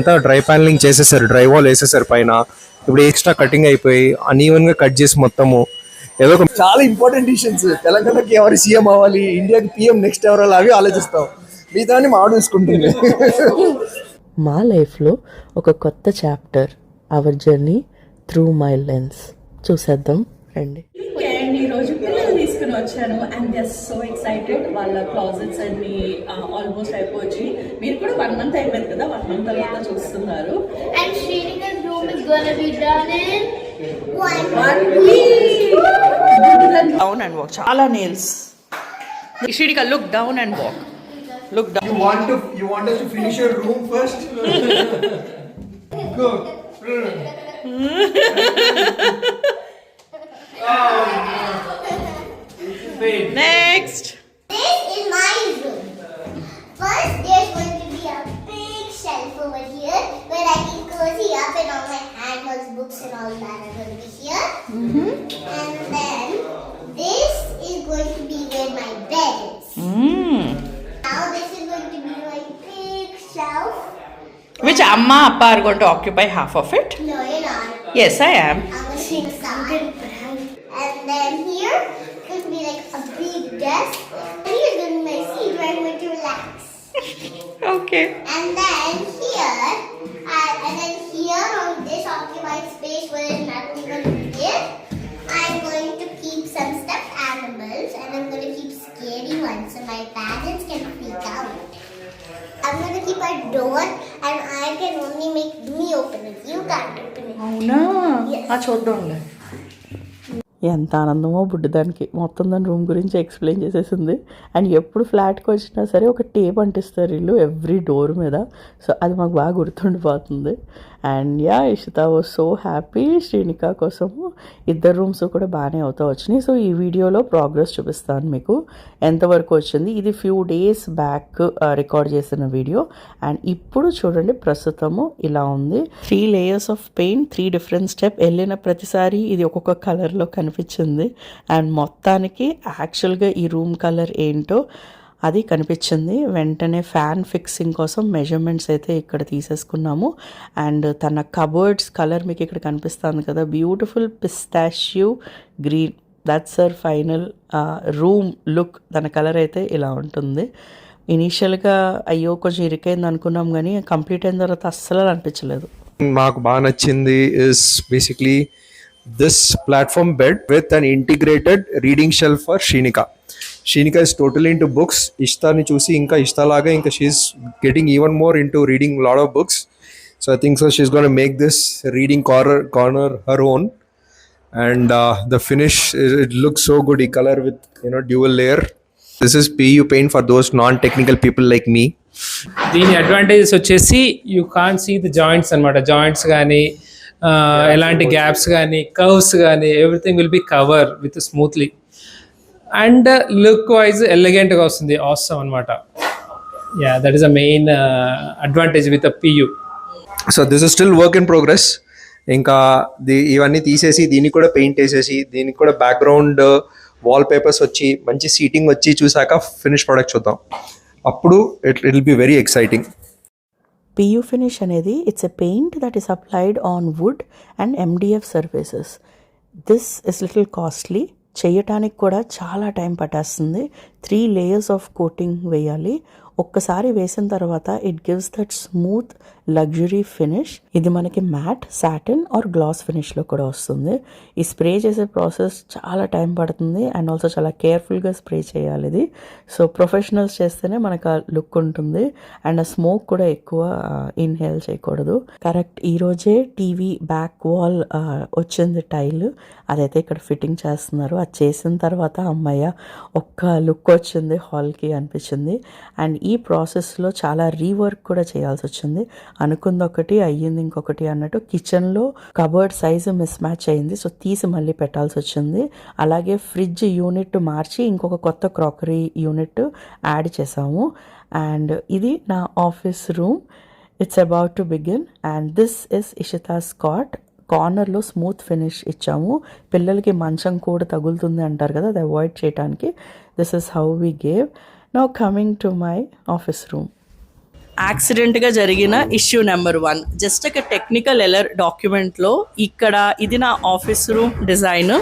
అంతా dry panelling చేసేసారు, dry wall వేసేసారు పైన. ఇప్పుడు ఎక్స్ట్రా కటింగ్ అయిపోయి అన్ఈవెన్ గా కట్ చేసి మొత్తము ఏదో ఒక చాలా ఇంపార్టెంట్ డిసిషన్స్. తెలంగాణకి ఎవరు సీఎం అవ్వాలి, ఇండియాకి పిఎం నెక్స్ట్ ఎవరు అవి ఆలోచిస్తాం. మిగతాన్ని మాడు చూసుకుంటుంది. మా లైఫ్లో ఒక కొత్త chapter, our journey through my lens. చూసేద్దాం రండి. అండ్ ఈరోజు పిల్లలు తీసుకుని వచ్చాను and they are so excited. వాళ్ళ క్లాజెట్స్ అన్ని ఆల్మోస్ట్ అయిపోయి, మీరు కూడా 1 month అయిపోయింది కదా, 1 month తర్వాత చూస్తున్నారు. And Srinika's room is gonna be done in 1 week. Down and walk. Chala nails. Srinika, look down and walk. Look down. You want us to finish your room first? Go. Next. This is my room. First, there's going to be a big shelf over here where I can cozy up and all my handles, books and all that are going to be here. And then this is going to be where my bed is. Now this is going to be my big shelf. Which Amma Appa are going to occupy half of it? No, you're not. Yes, I am. I'm going to sing a song. And then here could be like a big desk. And here's going to be my seat where I'm going to relax. Okay. And then here on this occupied space where there's nothing going to be there, I'm going to keep some stuffed animals and I'm going to keep scary ones so my parents can freak out. I'm going to keep a door and I can only make me open it. You can't open it. Oh no. Yes. చూద్దాంలే. ఎంత ఆనందమో బుడ్డదానికి. మొత్తం దాని room గురించి explain చేసేసింది. And ఎప్పుడు ఫ్లాట్కి వచ్చినా సరే ఒక టేప్ అంటిస్తారు వీళ్ళు ఎవ్రీ డోర్ మీద. సో అది మాకు బాగా గుర్తుండిపోతుంది. And yeah, Ishita was so happy. Srinika కోసము 2 రూమ్స్ కూడా బాగానే అవుతా వచ్చినాయి. సో ఈ వీడియోలో ప్రోగ్రెస్ చూపిస్తాను మీకు ఎంతవరకు వచ్చింది. ఇది ఫ్యూ డేస్ బ్యాక్ రికార్డ్ చేసిన వీడియో. అండ్ ఇప్పుడు చూడండి ప్రస్తుతము ఇలా ఉంది. 3 layers of paint, 3 different step. వెళ్ళిన ప్రతిసారి ఇది ఒక్కొక్క కలర్లో కనిపించింది. అండ్ మొత్తానికి యాక్చువల్గా ఈ రూమ్ కలర్ ఏంటో అది కనిపించింది. వెంటనే ఫ్యాన్ ఫిక్సింగ్ కోసం మెజర్మెంట్స్ అయితే ఇక్కడ తీసేసుకున్నాము. అండ్ తన కబోర్డ్స్ కలర్ మీకు ఇక్కడ కనిపిస్తుంది కదా, beautiful pistachio green. That's our final room look. తన కలర్ అయితే ఇలా ఉంటుంది. ఇనీషియల్గా అయ్యో కొంచెం ఇరికైంది అనుకున్నాం కానీ కంప్లీట్ అయిన తర్వాత అస్సలు అనిపించలేదు. నాకు బాగా నచ్చింది is basically this platform bed with an integrated reading shelf for Srinika. Srinika is totally into books. Ishtani చూసి ఇంకా ఇష్టలాగా ఇంకా she's getting even more into reading a lot of books. So I think so she's going to make this reading corner her own. And the finish, it looks so good. The color with dual layer. This is PU paint for those non-technical people like me. దీని advantages వచ్చేసి you can't see the joints అనమాట. Joints కానీ ఎలాంటి gaps కానీ curves కానీ everything will be cover with smoothly. And look wise ఎలిగెంట్గా వస్తుంది. Awesome అనమాట. Yeah, that is a main advantage with a PU. So this is still work in progress. ఇంకా ఇవన్నీ తీసేసి దీనికి కూడా పెయింట్ వేసేసి దీనికి కూడా బ్యాక్గ్రౌండ్ వాల్ పేపర్స్ వచ్చి మంచి సీటింగ్ వచ్చి చూసాక ఫినిష్ ప్రోడక్ట్ చూద్దాం. అప్పుడు it will be very exciting. PU finish అనేది it's a paint that is applied on wood and MDF surfaces. This is little costly. చేయటానికి కూడా చాలా టైం పట్టేస్తుంది. 3 layers ఆఫ్ కోటింగ్ వేయాలి. ఒక్కసారి వేసిన తర్వాత it gives that smooth luxury finish. ఇది మనకి మ్యాట్, సాటిన్ ఆర్ గ్లాస్ ఫినిష్లో కూడా వస్తుంది. ఈ స్ప్రే చేసే ప్రాసెస్ చాలా టైం పడుతుంది అండ్ ఆల్సో చాలా కేర్ఫుల్గా స్ప్రే చేయాలి ఇది. సో ప్రొఫెషనల్స్ చేస్తేనే మనకు ఆ లుక్ ఉంటుంది. అండ్ ఆ స్మోక్ కూడా ఎక్కువ ఇన్హేల్ చేయకూడదు. కరెక్ట్ ఈరోజే టీవీ బ్యాక్ వాల్ వచ్చింది టైల్, అదైతే ఇక్కడ ఫిట్టింగ్ చేస్తున్నారు. అది చేసిన తర్వాత అమ్మయ్య ఒక్క లుక్ వచ్చింది హాల్కి అనిపించింది. అండ్ ఈ ప్రాసెస్లో చాలా రీవర్క్ కూడా చేయాల్సి వచ్చింది. అనుకుంది ఒకటి అయ్యింది ఇంకొకటి అన్నట్టు. కిచెన్లో కబర్డ్ సైజు మిస్ మ్యాచ్ అయింది. సో తీసి మళ్ళీ పెట్టాల్సి వచ్చింది. అలాగే ఫ్రిడ్జ్ యూనిట్ మార్చి ఇంకొక కొత్త క్రాకరీ యూనిట్ యాడ్ చేసాము. అండ్ ఇది నా office room. It's about to begin. And this is Ishita's cot. కార్నర్లో స్మూత్ ఫినిష్ ఇచ్చాము. పిల్లలకి మంచం కూడా తగులుతుంది అంటారు కదా, అది అవాయిడ్ చేయడానికి. This is how we gave. Now coming to my office room. యాక్సిడెంట్గా జరిగిన ఇష్యూ నెంబర్ 1. జస్ట్ ఒక టెక్నికల్ ఎర్రర్ డాక్యుమెంట్లో ఇక్కడ ఇది నా ఆఫీస్ రూమ్ డిజైన్.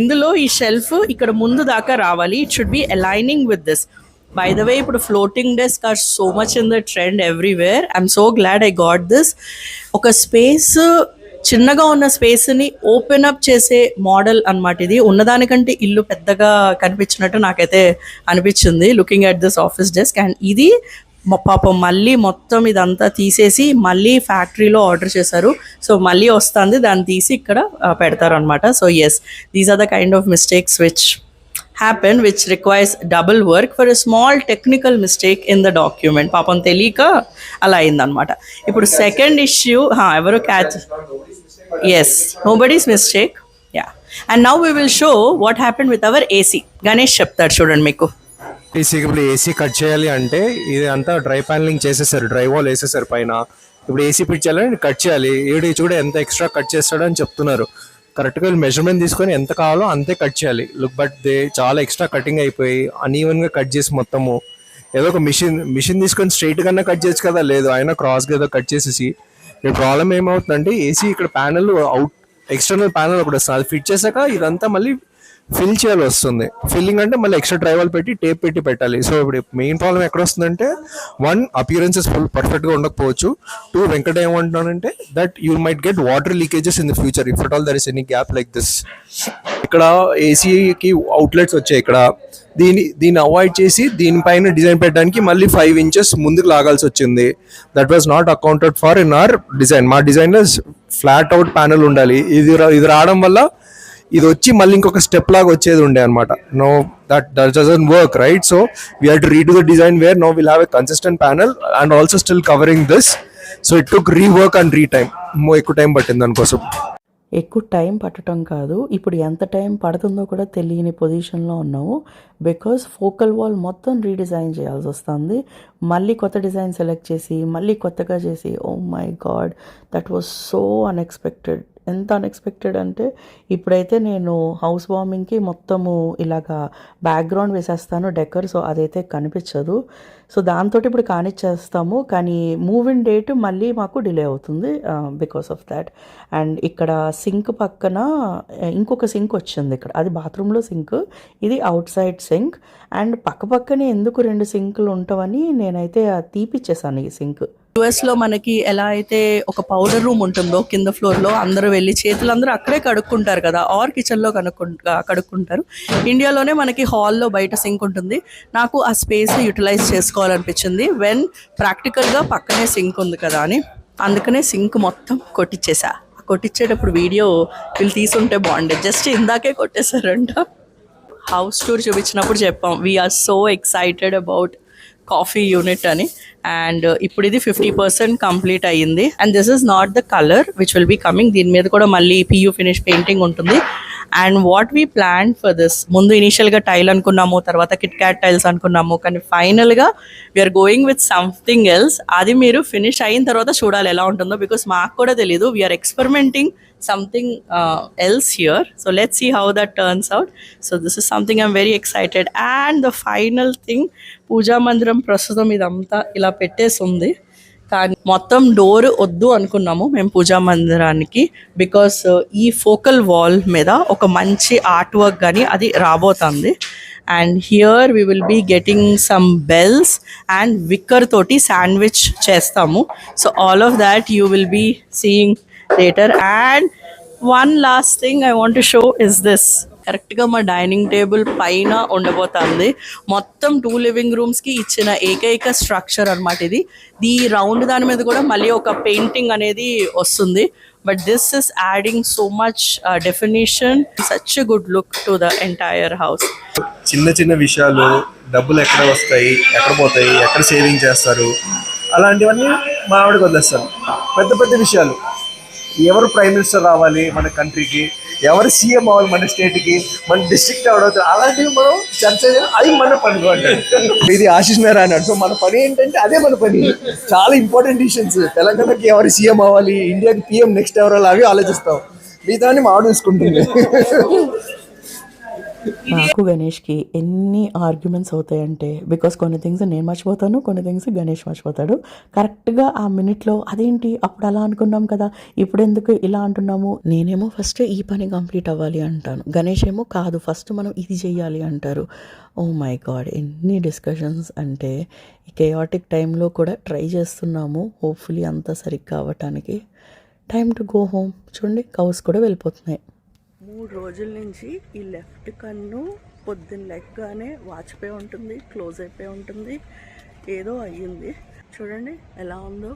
ఇందులో ఈ షెల్ఫ్ ఇక్కడ ముందు దాకా రావాలి. It should be aligning with this. By the way ఇప్పుడు floating desk are so much in the trend everywhere. I'm so glad I got this. ఒక స్పేస్, చిన్నగా ఉన్న స్పేస్ని ఓపెన్ అప్ చేసే మోడల్ అన్నమాట ఇది. ఉన్నదానికంటే ఇల్లు పెద్దగా కనిపించినట్టు నాకైతే అనిపించింది looking at this office desk. And ఇది పాపం మళ్ళీ మొత్తం ఇదంతా తీసేసి మళ్ళీ ఫ్యాక్టరీలో ఆర్డర్ చేశారు. సో మళ్ళీ వస్తుంది, దాన్ని తీసి ఇక్కడ పెడతారు అనమాట. So yes, these are the kind of mistakes which happen, which requires double work for a small technical mistake in the document. పాపం తెలియక అలా అయిందనమాట. ఇప్పుడు సెకండ్ ఇష్యూ ఎవరు catch, yes, nobody's mistake. Yeah. And now we will show what happened with our AC. Ganesh చెప్తాడు చూడండి మీకు. Basic ఇప్పుడు ఏసీ కట్ చేయాలి అంటే ఇది అంతా డ్రై ప్యానలింగ్ చేసేసారు, డ్రై వాల్ వేసేసారు పైన. ఇప్పుడు ఏసీ ఫిట్ చేయాలని కట్ చేయాలి. ఏడు చూడ ఎంత ఎక్స్ట్రా కట్ చేస్తాడు అని చెప్తున్నారు. కరెక్ట్గా మెజర్మెంట్ తీసుకొని ఎంత కావాలో అంతే కట్ చేయాలి. లుక్ బట్ దే చాలా ఎక్స్ట్రా కటింగ్ అయిపోయి అన్ఈవెన్గా కట్ చేసి మొత్తము ఏదో ఒక మిషన్ తీసుకొని స్ట్రైట్ గానే కట్ చేయొచ్చు కదా, లేదు ఆయన క్రాస్గా ఏదో కట్ చేసేసి. ఈ ప్రాబ్లం ఏమవుతుందంటే ఏసీ ఇక్కడ ప్యానల్ అవుట్ ఎక్స్టర్నల్ ప్యానల్ ఒకటి వస్తుంది, అది ఫిట్ చేశాక ఇదంతా మళ్ళీ ఫిల్ చేయాలి వస్తుంది. ఫిల్లింగ్ అంటే మళ్ళీ ఎక్స్ట్రా డ్రైవల్ పెట్టి టేప్ పెట్టి పెట్టాలి. సో ఇప్పుడు మెయిన్ ప్రాబ్లం ఎక్కడ వస్తుందంటే 1 అపియరెన్సెస్ ఫుల్ పర్ఫెక్ట్గా ఉండకపోవచ్చు. 2 వెంకట ఏమంటున్నానంటే that you might get water leakages in the future if at all there is any gap like this. ఇక్కడ ఏసీకి అవుట్లెట్స్ వచ్చాయి. ఇక్కడ దీన్ని అవాయిడ్ చేసి దీనిపైన డిజైన్ పెట్టడానికి మళ్ళీ 5 ఇంచెస్ ముందుకు లాగాల్సి వచ్చింది. That was not accounted for in our design. మా డిజైన్లో ఫ్లాట్ అవుట్ ప్యానల్ ఉండాలి. ఇది రావడం వల్ల ఇది వచ్చి మళ్ళీ ఇంకొక స్టెప్ లాగా వచ్చేది ఉండే అనమాట. No that doesn't work, right? So we have to redo the design where no will have a consistent panel and also still covering this. So it took rework and retime. ఎక్కువ time పట్టింది దానికోసం. ఎక్కువ time పట్టడం కాదు, ఇప్పుడు ఎంత time పడుతుందో కూడా తెలియని పొజిషన్లో ఉన్నాము. బికాస్ ఫోకల్ వాల్ మొత్తం రీడిజైన్ చేయాల్సి వస్తుంది. మళ్ళీ కొత్త డిజైన్ సెలెక్ట్ చేసి మళ్ళీ కొత్తగా చేసి, oh my God, that was so unexpected. ఎంత అన్ఎక్స్పెక్టెడ్ అంటే ఇప్పుడైతే నేను హౌస్ వార్మింగ్కి మొత్తము ఇలాగా బ్యాక్గ్రౌండ్ వేసేస్తాను డెకర్, సో అదైతే కనిపించదు. సో దాంతో ఇప్పుడు కానిచ్చేస్తాము, కానీ మూవ్ ఇన్ డేట్ మళ్ళీ మాకు డిలే అవుతుంది బికాస్ ఆఫ్ దాట్. అండ్ ఇక్కడ సింక్ పక్కన ఇంకొక సింక్ వచ్చింది ఇక్కడ, అది బాత్రూంలో సింక్, ఇది అవుట్ సైడ్ సింక్. అండ్ పక్కనే ఎందుకు 2 సింకులు ఉంటామని నేనైతే తీపిచ్చేసాను ఈ సింక్. యుఎస్లో మనకి ఎలా అయితే ఒక పౌడర్ రూమ్ ఉంటుందో కింద ఫ్లోర్లో అందరూ వెళ్ళి చేతులందరూ అక్కడే కడుక్కుంటారు కదా, ఆర్ కిచెన్లో కడుక్కుంటారు. ఇండియాలోనే మనకి హాల్లో బయట సింక్ ఉంటుంది. నాకు ఆ స్పేస్ యూటిలైజ్ చేసుకోవాలనిపించింది వెన్ ప్రాక్టికల్గా పక్కనే సింక్ ఉంది కదా అని. అందుకనే సింక్ మొత్తం కొట్టించేసా. కొట్టించేటప్పుడు వీడియో వీళ్ళు తీసుంటే బాగుండేది, జస్ట్ ఇందాకే కొట్టేశారంట. హౌస్ టూర్ చూపించినప్పుడు చెప్పాం we're so excited about coffee unit అని. అండ్ ఇప్పుడు ఇది 50% కంప్లీట్ అయ్యింది. And this is not the colour which will be coming. దీని మీద కూడా మళ్ళీ పియూ ఫినిష్ పెయింటింగ్ ఉంటుంది. And what we plan for this, ముందు ఇనీషియల్గా టైల్ అనుకున్నాము, తర్వాత కిట్ క్యాట్ టైల్స్ అనుకున్నాము, కానీ ఫైనల్గా we're going with something else. అది మీరు ఫినిష్ అయిన తర్వాత చూడాలి ఎలా ఉంటుందో, బికాస్ మాకు కూడా తెలీదు. We're experimenting something else here, so let's see how that turns out. So this is something I'm very excited. And the final thing, పూజా మందిరం ప్రస్తుతం ఇదంతా ఇలా పెట్టేసి ఉంది, కానీ మొత్తం డోర్ వద్దు అనుకున్నాము మేము పూజా మందిరానికి. బికాస్ ఈ ఫోకల్ వాల్ మీద ఒక మంచి ఆర్ట్ వర్క్ కానీ అది రాబోతుంది. And here we will be getting some bells and wicker తోటి శాండ్విచ్ చేస్తాము. So all of that you will be seeing later. And one last thing I want to show is this. కరెక్ట్గా మా dining table పైన ఉండబోతుంది. మొత్తం 2 living రూమ్స్కి ఇచ్చిన ఏకైక structure అనమాట ఇది. ఈ రౌండ్ దాని మీద కూడా మళ్ళీ ఒక పెయింటింగ్ అనేది వస్తుంది. But this is adding so much definition, such a good look to the entire house. చిన్న విషయాలు, డబ్బులు ఎక్కడ వస్తాయి, ఎక్కడ పోతాయి, ఎక్కడ సేవింగ్ చేస్తారు, అలాంటివన్నీ మా ఆవిడకి వదిలేస్తాను. పెద్ద విషయాలు, ఎవరు ప్రైమ్ మినిస్టర్ రావాలి మన కంట్రీకి, ఎవరు సీఎం అవ్వాలి మన స్టేట్కి, మన డిస్ట్రిక్ట్ అవడం, అలాంటివి మనం చర్చ అది మన పని. ఇది ఆశీష్ మేరా అన్నాడు. సో మన పని ఏంటంటే అదే మన పని. చాలా ఇంపార్టెంట్ డిసిషన్స్, తెలంగాణకి ఎవరు సీఎం అవ్వాలి, ఇండియాకి పిఎం నెక్స్ట్ ఎవరు అవి ఆలోచిస్తాం. మిగతాన్ని మా ఆవిడ చూసుకుంటుంది. నాకు గణేష్కి ఎన్ని ఆర్గ్యుమెంట్స్ అవుతాయంటే, బికాస్ కొన్ని థింగ్స్ నేను మర్చిపోతాను, కొన్ని థింగ్స్ గణేష్ మర్చిపోతాడు. కరెక్ట్గా ఆ మినిట్లో అదేంటి అప్పుడు అలా అనుకున్నాం కదా, ఇప్పుడు ఎందుకు ఇలా అంటున్నాము. నేనేమో ఫస్ట్ ఈ పని కంప్లీట్ అవ్వాలి అంటాను, గణేష్ ఏమో కాదు ఫస్ట్ మనం ఇది చెయ్యాలి అంటారు. ఓ మై గాడ్, ఎన్ని డిస్కషన్స్ అంటే ఈ కేయాటిక్ టైంలో కూడా ట్రై చేస్తున్నాము హోప్ఫుల్లీ అంతా సరిగ్గా అవ్వటానికి. Time to go home. చూడండి కౌస్ కూడా వెళ్ళిపోతున్నాయి. 3 రోజుల నుంచి ఈ లెఫ్ట్ కన్ను పొద్దున్న లెగ్గానే వాచిపోయి ఉంటుంది, క్లోజ్ అయిపోయి ఉంటుంది, ఏదో అయ్యింది. చూడండి ఎలా ఉందో.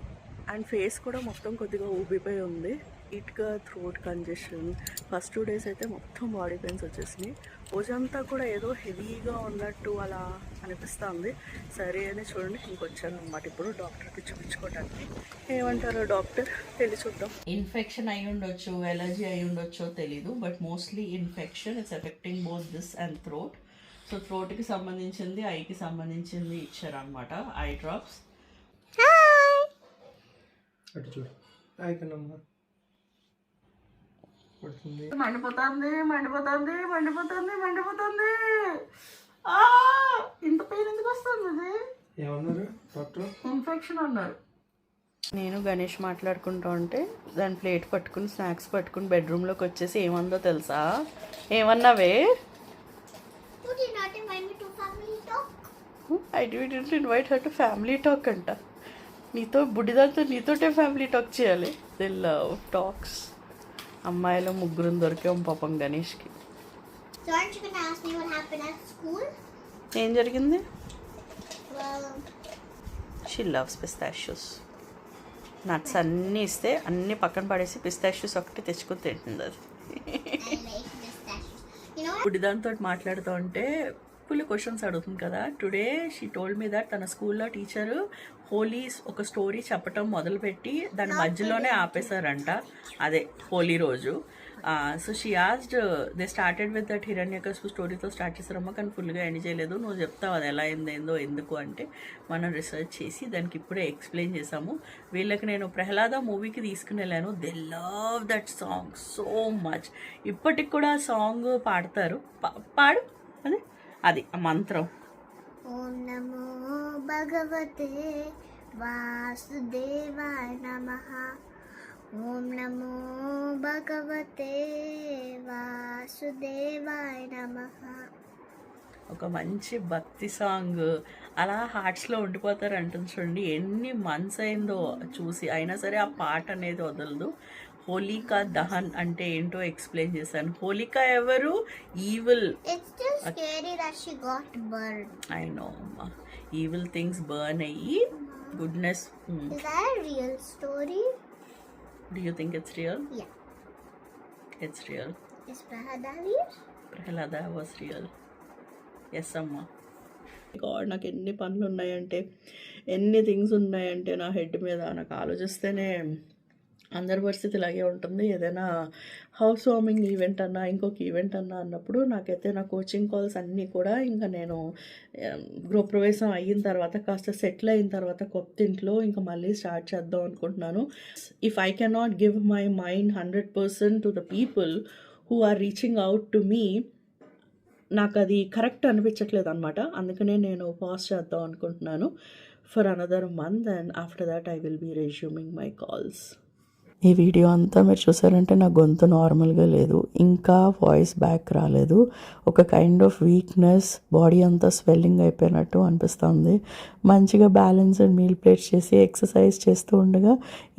అండ్ ఫేస్ కూడా మొత్తం కొద్దిగా ఊబిపోయి ఉంది. ఇట్గా థ్రోట్ కంజెషన్. ఫస్ట్ 2 days అయితే మొత్తం బాడీ పెయిన్స్ వచ్చేసినాయి. రోజంతా కూడా ఏదో హెవీగా ఉన్నట్టు అలా అనిపిస్తుంది. సరే అని చూడండి ఇంకొచ్చాను అనమాట ఇప్పుడు డాక్టర్కి చూపించుకోవడానికి. ఏమంటారో డాక్టర్ వెళ్ళి చూద్దాం. ఇన్ఫెక్షన్ అయి ఉండొచ్చు, ఎలర్జీ అయి ఉండొచ్చో తెలీదు, but mostly infection it's affecting both this and throat. So థ్రోట్కి సంబంధించింది, ఐకి సంబంధించింది ఇచ్చారనమాట, ఐ డ్రాప్స్. అటు చూడు, అయిపోయినమ్మా. మండిపోతుంది మండిపోతుంది మండిపోతుంది మండిపోతుంది. ఇంత పెయిన్ ఎందుకు వస్తుంది? ఏమన్నారు డాక్టర్? ఇన్ఫెక్షన్ అన్నారు. నేను గణేష్ మాట్లాడుకుంటా ఉంటే దాని ప్లేట్ పట్టుకుని స్నాక్స్ పట్టుకుని బెడ్రూమ్లోకి వచ్చేసి ఏమందో తెలుసా? ఏమన్నావే? You did not invite me to family talk. I did invite her to family talk అంట. నీతో బుడ్డిదాంతో నీతోటే ఫ్యామిలీ టాక్ చేయాలి. They love talks. అమ్మాయిలో 3 దొరికాం పాపం గణేష్కి. So aren't you gonna ask me what happened at school? ఏం జరిగింది? Well, she loves pistachios. Nuts అన్నీ ఇస్తే అన్నీ పక్కన పడేసి పిస్తాష్యూస్ ఒకటి తెచ్చుకొని తింటుంది అది. I like pistachios. You know what? ఇప్పుడు దాంతో మాట్లాడుతూ ఉంటే ఫుల్ క్వశ్చన్స్ అడుగుతుంది కదా. Today she told me that తన స్కూల్లో టీచరు హోలీ ఒక స్టోరీ చెప్పటం మొదలుపెట్టి దాని మధ్యలోనే ఆపేశారంట. అదే హోలీ రోజు. So she asked, they started with that Hiranyakashipu స్టోరీతో స్టార్ట్ చేశారమ్మా, కానీ ఫుల్గా ఎండ్ చేయలేదు. నువ్వు చెప్తావు అది ఎలా అయిందో ఎందుకు అంటే, మనం రీసెర్చ్ చేసి దానికి ఇప్పుడే ఎక్స్ప్లెయిన్ చేసాము. వీళ్ళకి నేను ప్రహ్లాద మూవీకి తీసుకుని వెళ్ళాను. They love that song so much. ఇప్పటికి కూడా ఆ సాంగ్ పాడతారు. పాడు అదే అది ఆ మంత్రం. ఓం నమో భగవతే వాసుదేవాయ నమః. ఓం నమో భగవతే వాసుదేవాయ నమః. ఒక మంచి భక్తి సాంగ్ అలా హార్ట్స్లో ఉండిపోతారు అంటుంది. చూడండి ఎన్ని మంత్స్ అయిందో చూసి, అయినా సరే ఆ పాట అనేది వదలదు. హోలికా దహన్ అంటే ఏంటో ఎక్స్ప్లెయిన్ చేశాను. హోలికా ఎవరు? Evil. It's still scary that she got burned. I know అమ్మా, ఈవిల్ థింగ్స్ బర్న్ అయ్యి goodness. Is that a real story? Do you think it's real? Yeah. It's real. Is Prahada real? Prahlada was real. Yes అమ్మా. God, నాకు ఎన్ని పనులు ఉన్నాయంటే, ఎన్ని things ఉన్నాయంటే నా హెడ్ మీద. నాకు ఆలోచిస్తేనే అందరి పరిస్థితి ఇలాగే ఉంటుంది. ఏదైనా హౌస్ వార్మింగ్ ఈవెంట్ అన్నా ఇంకొక ఈవెంట్ అన్నా అన్నప్పుడు నాకైతే నా కోచింగ్ కాల్స్ అన్నీ కూడా ఇంకా నేను గృహప్రవేశం అయిన తర్వాత కాస్త సెటిల్ అయిన తర్వాత కొత్త ఇంట్లో ఇంకా మళ్ళీ స్టార్ట్ చేద్దాం అనుకుంటున్నాను. If I cannot give my mind 100% to the people who are reaching out to me, నాకు అది కరెక్ట్ అనిపించట్లేదు అనమాట. అందుకనే నేను పాజ్ చేద్దాం అనుకుంటున్నాను for another month, and after that I will be resuming my calls. ఈ వీడియో అంతా మీరు చూసారంటే నా గొంతు నార్మల్గా లేదు, ఇంకా వాయిస్ బ్యాక్ రాలేదు. ఒక కైండ్ ఆఫ్ వీక్నెస్, బాడీ అంతా స్వెల్లింగ్ అయిపోయినట్టు అనిపిస్తుంది. మంచిగా బ్యాలెన్స్డ్ మీల్ ప్లేట్స్ చేసి ఎక్సర్సైజ్ చేస్తూ ఉండగా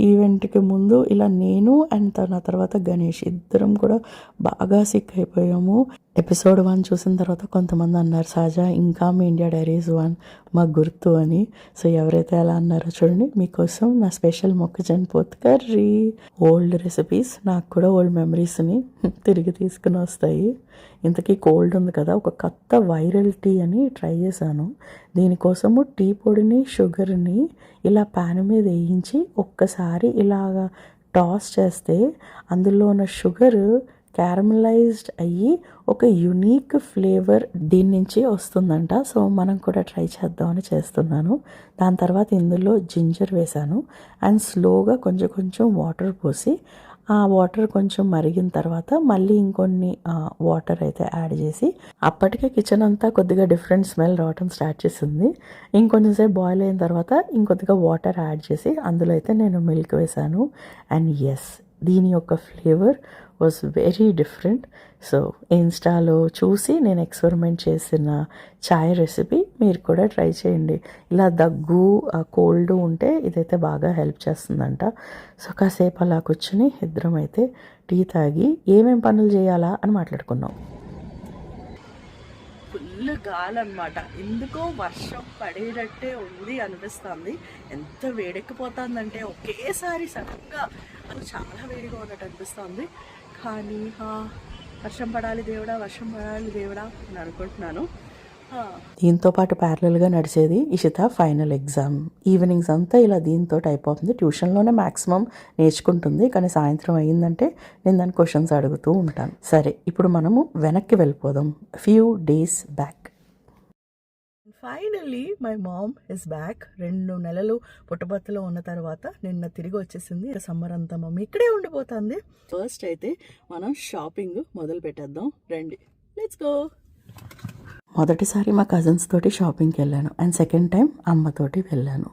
ఈవెంట్కి ముందు ఇలా నేను అండ్ నా తర్వాత గణేష్ ఇద్దరం కూడా బాగా సిక్ అయిపోయాము. ఎపిసోడ్ 1 చూసిన తర్వాత కొంతమంది అన్నారు, సహజ ఇంకా మీ ఇండియా డైరీస్ 1 మాకు గుర్తు అని. సో ఎవరైతే అలా అన్నారో చూడండి, మీకోసం నా స్పెషల్ మొక్కజొన్న పొత్తు కర్రీ. ఓల్డ్ రెసిపీస్ నాకు కూడా ఓల్డ్ మెమరీస్ని తిరిగి తీసుకుని వస్తాయి. ఇంతకీ కోల్డ్ ఉంది కదా, ఒక కొత్త వైరల్ టీ అని ట్రై చేశాను. దీనికోసము టీ పొడిని షుగర్ని ఇలా ప్యాన్ మీద వేయించి ఒక్కసారి ఇలాగా టాస్ చేస్తే అందులో ఉన్న షుగర్ క్యారమలైజ్డ్ అయ్యి ఒక యునీక్ ఫ్లేవర్ దీని నుంచి వస్తుందంట. సో మనం కూడా ట్రై చేద్దామని చేస్తున్నాను. దాని తర్వాత ఇందులో జింజర్ వేసాను అండ్ స్లోగా కొంచెం కొంచెం వాటర్ పోసి ఆ వాటర్ కొంచెం మరిగిన తర్వాత మళ్ళీ ఇంకొన్ని వాటర్ అయితే యాడ్ చేసి, అప్పటికే కిచెన్ అంతా కొద్దిగా డిఫరెంట్ స్మెల్ రావటం స్టార్ట్ చేసింది. ఇంకొంచెం సేపు బాయిల్ అయిన తర్వాత ఇంకొద్దిగా వాటర్ యాడ్ చేసి అందులో అయితే నేను మిల్క్ వేసాను. అండ్ ఎస్, దీని యొక్క flavour was very different. So ఇన్స్టాలో చూసి నేను ఎక్స్పెరిమెంట్ చేసిన చాయ్ రెసిపీ మీరు కూడా ట్రై చేయండి. ఇలా దగ్గు కోల్డ్ ఉంటే ఇదైతే బాగా హెల్ప్ చేస్తుందంట. సో కాసేపు అలా కూర్చుని ఇద్దరం అయితే టీ తాగి ఏమేం పనులు చేయాలా అని మాట్లాడుకున్నాం. ఫుల్ గాలి అనమాట. ఎందుకో వర్షం పడేటట్టే ఉంది అనిపిస్తుంది. ఎంత వేడెక్కిపోతుందంటే ఒకేసారి సడన్గా చాలా వేడిగా ఉన్నట్టు అనిపిస్తుంది. కానీ వర్షం పడాలి దేవుడా, వర్షం పడాలి దేవుడా అని అనుకుంటున్నాను. దీంతో పాటు ప్యారలల్గా నడిచేది ఇషిత ఫైనల్ ఎగ్జామ్. ఈవినింగ్స్ అంతా ఇలా దీంతో అయిపోతుంది. ట్యూషన్లోనే మ్యాక్సిమం నేర్చుకుంటుంది, కానీ సాయంత్రం అయ్యిందంటే నేను దాని క్వశ్చన్స్ అడుగుతూ ఉంటాను. సరే, ఇప్పుడు మనము వెనక్కి వెళ్ళిపోదాం. Few days back. Finally my mom is back. 2 నెలలు పుట్టబత్తలో ఉన్న తర్వాత నిన్న తిరిగి వచ్చేసింది. సమ్మర్ అంతా మమ్మీ ఇక్కడే ఉండిపోతుంది. ఫస్ట్ అయితే మనం షాపింగ్ మొదలు పెట్టేద్దాం, రండి, లెట్స్ గో. మొదటిసారి మా కజిన్స్ తోటి షాపింగ్కి వెళ్ళాను, అండ్ సెకండ్ టైం అమ్మతోటి వెళ్ళాను.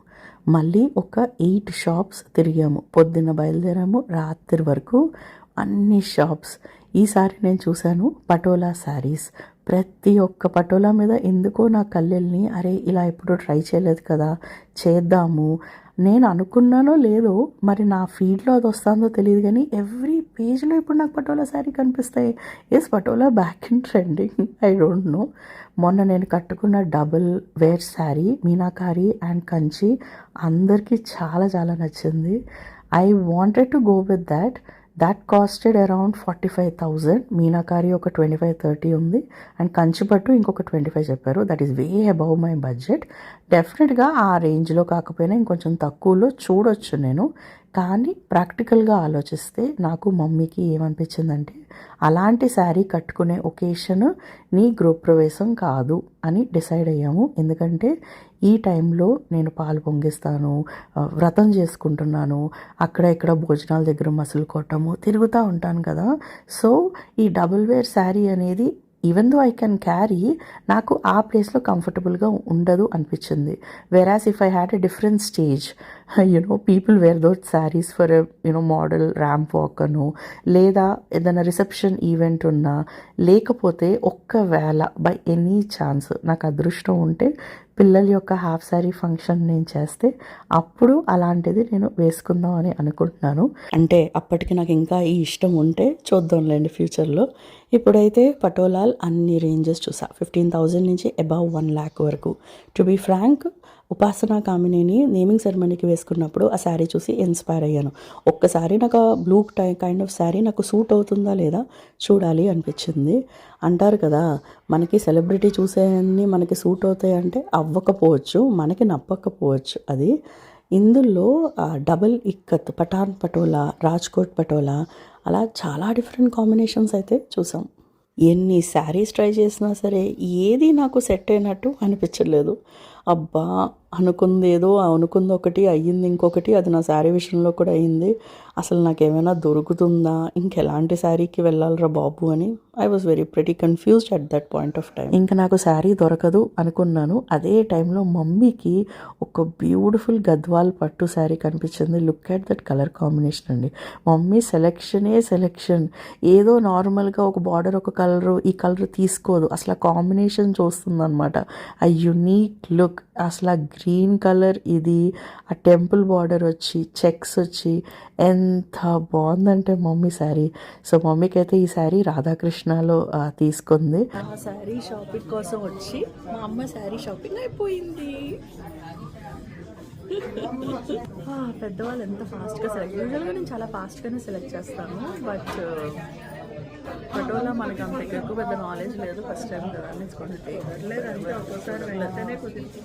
మళ్ళీ ఒక 8 షాప్స్ తిరిగాము. పొద్దున్న బయలుదేరాము, రాత్రి వరకు అన్ని షాప్స్. ఈసారి నేను చూశాను పటోలా శారీస్. ప్రతి ఒక్క పటోలా మీద ఎందుకో నా కళ్ళెల్ని, అరే ఇలా ఎప్పుడూ ట్రై చేయలేదు కదా, చేద్దాము. నేను అనుకున్నానో లేదో మరి నా ఫీడ్లో అది వస్తుందో తెలియదు, కానీ ఎవ్రీ పేజ్లో ఇప్పుడు నాకు పటోలా శారీ కనిపిస్తాయి. Yes, Patola back in trending, I don't know. మొన్న నేను కట్టుకున్న double wear sari Meenakari and Kanchi అందరికీ చాలా చాలా నచ్చింది. I wanted to go with that. That costed around 45,000. Meenakari ఒక 25-30 ఉంది, అండ్ కంచిపట్టు ఇంకొక 25 చెప్పారు. That is way above my budget. డెఫినెట్గా ఆ రేంజ్లో కాకపోయినా ఇంకొంచెం తక్కువలో చూడొచ్చు నేను. కానీ ప్రాక్టికల్గా ఆలోచిస్తే నాకు మమ్మీకి ఏమనిపించిందంటే, అలాంటి శారీ కట్టుకునే ఒకేషన్ నీ గృహప్రవేశం కాదు అని డిసైడ్ అయ్యాము. ఎందుకంటే ఈ టైంలో నేను పాలు పొంగిస్తాను, వ్రతం చేసుకుంటున్నాను, అక్కడ ఇక్కడ భోజనాల దగ్గర మసులు కొట్టము తిరుగుతూ ఉంటాను కదా. సో ఈ డబుల్ వేర్ శారీ అనేది even though I can carry, నాకు ఆ ప్లేస్లో కంఫర్టబుల్గా ఉండదు అనిపించింది. Whereas if I had a different stage, people wear those saris for model ramp walk అను, లేదా ఏదైనా రిసెప్షన్ ఈవెంట్ ఉన్నా, లేకపోతే ఒక్కవేళ బై ఎనీ ఛాన్స్ నాకు అదృష్టం ఉంటే పిల్లల యొక్క హాఫ్ శారీ ఫంక్షన్ నేను చేస్తే అప్పుడు అలాంటిది నేను వేసుకుందాం అని అనుకుంటున్నాను. అంటే అప్పటికి నాకు ఇంకా ఈ ఇష్టం ఉంటే చూద్దాంలేండి ఫ్యూచర్లో. ఇప్పుడైతే పటోలాల్ అన్ని రేంజెస్ చూసా, 15,000 నుంచి అబౌవ్ 1 lakh వరకు. టు బీ ఫ్రాంక్, ఉపాసన కామినేని నేమింగ్ సెరమనీకి వేసుకున్నప్పుడు ఆ శారీ చూసి ఇన్స్పైర్ అయ్యాను. ఒక్కసారి నాకు ఆ బ్లూ కైండ్ ఆఫ్ శారీ నాకు సూట్ అవుతుందా లేదా చూడాలి అనిపించింది. అంటారు కదా, మనకి సెలబ్రిటీ చూసేవన్నీ మనకి సూట్ అవుతాయి అంటే అవ్వకపోవచ్చు, మనకి నప్పకపోవచ్చు. అది ఇందులో డబల్ ఇక్కత్, పఠాన్ పటోలా, రాజ్కోట్ పటోలా, అలా చాలా డిఫరెంట్ కాంబినేషన్స్ అయితే చూసాం. ఎన్ని శారీస్ ట్రై చేసినా సరే ఏది నాకు సెట్ అయినట్టు అనిపించలేదు. అబ్బా, అనుకుంది ఏదో, అనుకుంది ఒకటి, అయ్యింది ఇంకొకటి. అది నా శారీ విషయంలో కూడా అయ్యింది. అసలు నాకేమైనా దొరుకుతుందా, ఇంకెలాంటి శారీకి వెళ్ళాలరా బాబు అని I was very pretty confused at that point of time. ఇంకా నాకు శారీ దొరకదు అనుకున్నాను. అదే టైంలో మమ్మీకి ఒక బ్యూటిఫుల్ గద్వాల్ పట్టు శారీ కనిపించింది. Look at that colour combination అండి. మమ్మీ సెలెక్షనే సెలెక్షన్. ఏదో నార్మల్గా ఒక బార్డర్ ఒక కలరు, ఈ కలర్ తీసుకోదు, అసలు కాంబినేషన్ చూస్తుంది అనమాట. ఆ యునీక్ లుక్, అసలు ఆ గ్రీన్ కలర్, ఇది ఆ టెంపుల్ బార్డర్ వచ్చి చెక్స్ వచ్చి ఎంత బాగుందంటే మమ్మీ శారీ. సో మమ్మీకి అయితే ఈ శారీ రాధాకృష్ణలో తీసుకుంది. ఆ శారీ షాపింగ్ కోసం వచ్చి మా అమ్మ శారీ షాపింగ్ అయిపోయింది. పెద్దవాళ్ళు ఎంత ఫాస్ట్గా సెలెక్ట్, యూజువల్గా నేను చాలా ఫాస్ట్గానే సెలెక్ట్ చేస్తాను, బట్ పటోలా మనకి అంత ఎక్కువ పెద్ద నాలెడ్జ్ లేదు. ఫస్ట్ టైం కదా నేర్చుకుంటే లేదంటే ఒక్కోసారి వెళ్తేనే కుదిరింది.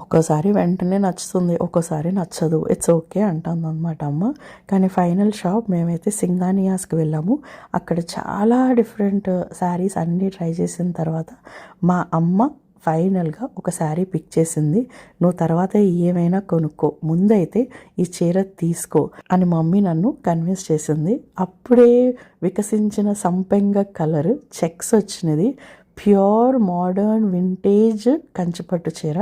ఒక్కోసారి వెంటనే నచ్చుతుంది, ఒక్కోసారి నచ్చదు. ఇట్స్ ఓకే అంటుంది అనమాట అమ్మ. కానీ ఫైనల్ షాప్ మేమైతే సింగానియాస్కి వెళ్ళాము. అక్కడ చాలా డిఫరెంట్ శారీస్ అన్నీ ట్రై చేసిన తర్వాత మా అమ్మ ఫైనల్గా ఒక శారీ పిక్ చేసింది. నువ్వు తర్వాత ఏమైనా కొనుక్కో, ముందైతే ఈ చీర తీసుకో అని మమ్మీ నన్ను కన్విన్స్ చేసింది. అప్పుడే వికసించిన సంపెంగ కలర్ చెక్స్ వచ్చినది, ప్యూర్ మోడర్న్ వింటేజ్ కంచిపట్టు చీర.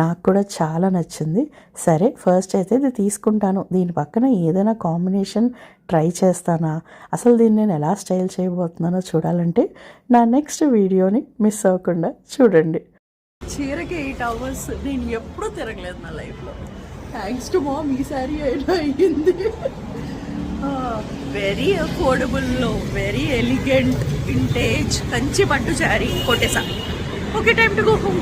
నాకు కూడా చాలా నచ్చింది. సరే ఫస్ట్ అయితే ఇది తీసుకుంటాను, దీని పక్కన ఏదైనా కాంబినేషన్ ట్రై చేస్తానా, అసలు దీన్ని నేను ఎలా స్టైల్ చేయబోతున్నానో చూడాలంటే నా నెక్స్ట్ వీడియోని మిస్ అవ్వకుండా చూడండి. చీరకి 8 hours నేను ఎప్పుడూ తిరగలేదు నా లైఫ్లో. థ్యాంక్స్ టు మామ్ ఈ శారీ అయినా అయ్యింది. వెరీ అఫోర్డబుల్లో వెరీ ఎలిగెంట్ వింటేజ్ కంచి పట్టు శారీ కొట్టేసా. Okay, time to go home.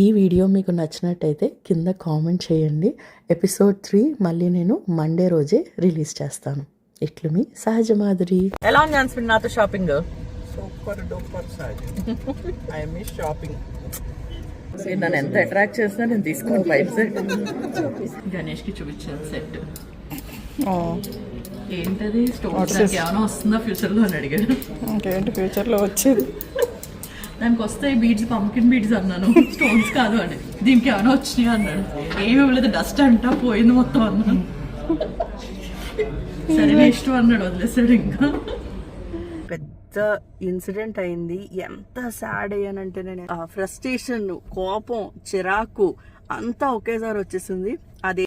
ఈ వీడియో మీకు నచ్చినట్టయితే కింద కామెంట్ చేయండి. ఎపిసోడ్ 3 మళ్ళీ నేను మండే రోజే రిలీజ్ చేస్తాను. ఇట్లు మీ సహజ మాధురి. ఎలా ఉంది అనిపించింది నాతో shopping? Super duper sorry. I miss shopping. నన్ను ఎంత అట్రాక్ట్ చేసినా నేను తీసుకున్న వైట్ సెట్ గణేష్కి చూపించాను సెట్. ఏంటది స్టోన్స్ ఏమైనా వస్తుందా ఫ్యూచర్లో అని అడిగాడు. ఇంకేంటి ఫ్యూచర్లో వచ్చేది? దానికి వస్తాయి బీడ్స్, పంకిన్ బీడ్స్ అన్నాను, స్టోన్స్ కాదు అని. దీనికి ఏమైనా వచ్చినాయి అన్నాడు. ఏమి ఇవ్వలేదు, డస్ట్ అంటా పోయింది మొత్తం అన్నాను. సరే నెక్స్ట్ అన్నాడు, వదిలేసాడు. ఇంకా పెద్ద ఇన్సిడెంట్ అయింది. ఎంత సాడ్ అయ్యానంటే నేను ఫ్రస్ట్రేషన్, కోపం, చిరాకు అంతా ఒకేసారి వచ్చేసింది. అదే